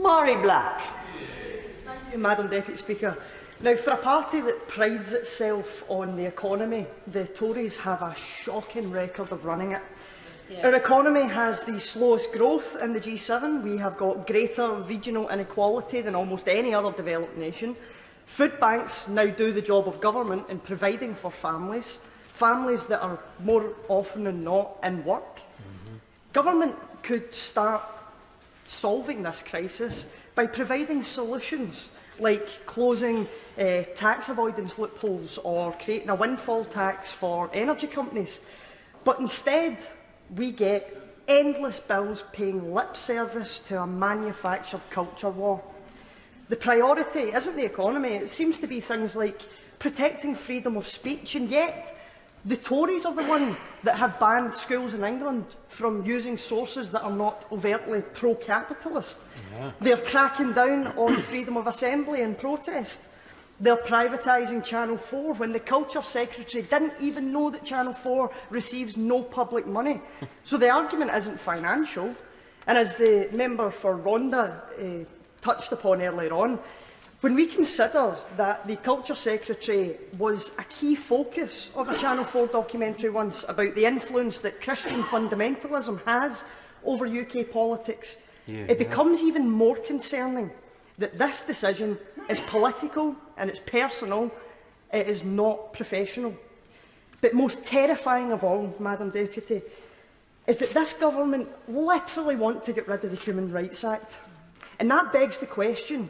Mhairi Black. Thank you, Madam Deputy Speaker. Now, for a party that prides itself on the economy, the Tories have a shocking record of running it. Our economy has the slowest growth in the G7. We have got greater regional inequality than almost any other developed nation. Food banks now do the job of government in providing for families that are more often than not in work. Government could start solving this crisis by providing solutions like closing tax avoidance loopholes or creating a windfall tax for energy companies. But instead, we get endless bills paying lip service to a manufactured culture war. The priority isn't the economy, it seems to be things like protecting freedom of speech, and yet the Tories are the ones that have banned schools in England from using sources that are not overtly pro-capitalist. They're cracking down on freedom of assembly and protest. They're privatising Channel 4 when the Culture Secretary didn't even know that Channel 4 receives no public money. So the argument isn't financial. And as the member for Rhondda touched upon earlier on, when we consider that the Culture Secretary was a key focus of a Channel 4 documentary once about the influence that Christian fundamentalism has over UK politics, it becomes even more concerning that this decision is political and it's personal, it is not professional. But most terrifying of all, Madam Deputy, is that this government literally want to get rid of the Human Rights Act. And that begs the question,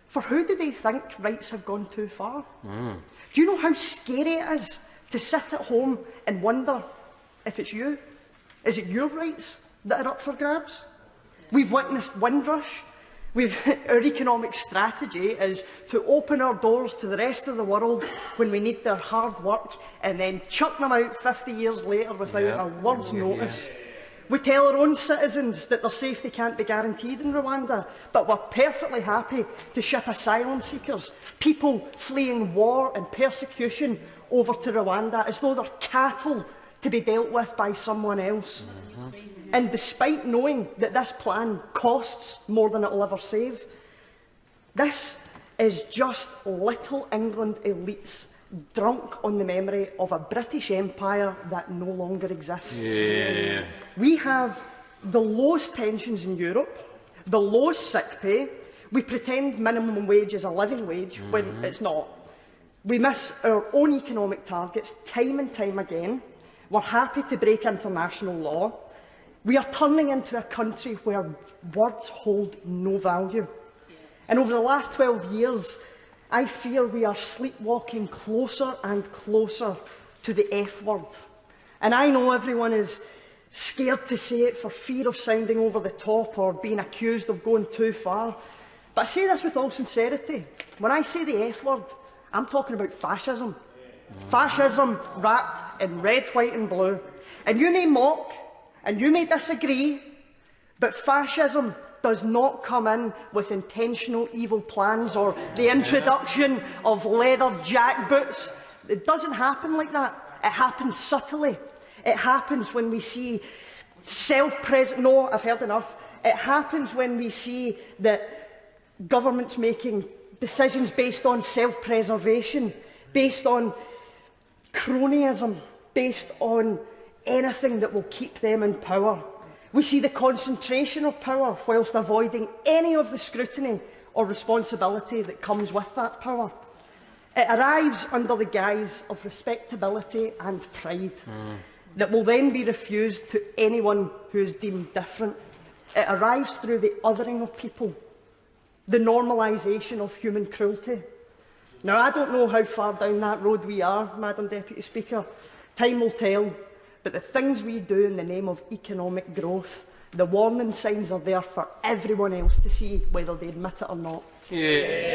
for who do they think rights have gone too far? Do you know how scary it is to sit at home and wonder if it's you? Is it your rights that are up for grabs? We've witnessed Windrush. Our economic strategy is to open our doors to the rest of the world when we need their hard work and then chuck them out 50 years later without a word's notice. We tell our own citizens that their safety can't be guaranteed in Rwanda, but we're perfectly happy to ship asylum seekers, people fleeing war and persecution, over to Rwanda as though they're cattle to be dealt with by someone else. And despite knowing that this plan costs more than it will ever save, this is just little England elites drunk on the memory of a British Empire that no longer exists. We have the lowest pensions in Europe, the lowest sick pay. We pretend minimum wage is a living wage when it's not. We miss our own economic targets time and time again. We're happy to break international law. We are turning into a country where words hold no value. And over the last 12 years, I fear we are sleepwalking closer and closer to the F word. And I know everyone is scared to say it for fear of sounding over the top or being accused of going too far. But I say this with all sincerity. When I say the F word, I'm talking about fascism. Fascism wrapped in red, white and blue. And you may mock, and you may disagree, but fascism does not come in with intentional evil plans or the introduction of leather jackboots. It doesn't happen like that. It happens subtly. It happens when we see no, I've heard enough. It happens when we see that governments making decisions based on self-preservation, based on cronyism, based on anything that will keep them in power. We see the concentration of power whilst avoiding any of the scrutiny or responsibility that comes with that power. It arrives under the guise of respectability and pride that will then be refused to anyone who is deemed different. It arrives through the othering of people, the normalisation of human cruelty. Now, I don't know how far down that road we are, Madam Deputy Speaker. Time will tell. But the things we do in the name of economic growth, the warning signs are there for everyone else to see, whether they admit it or not.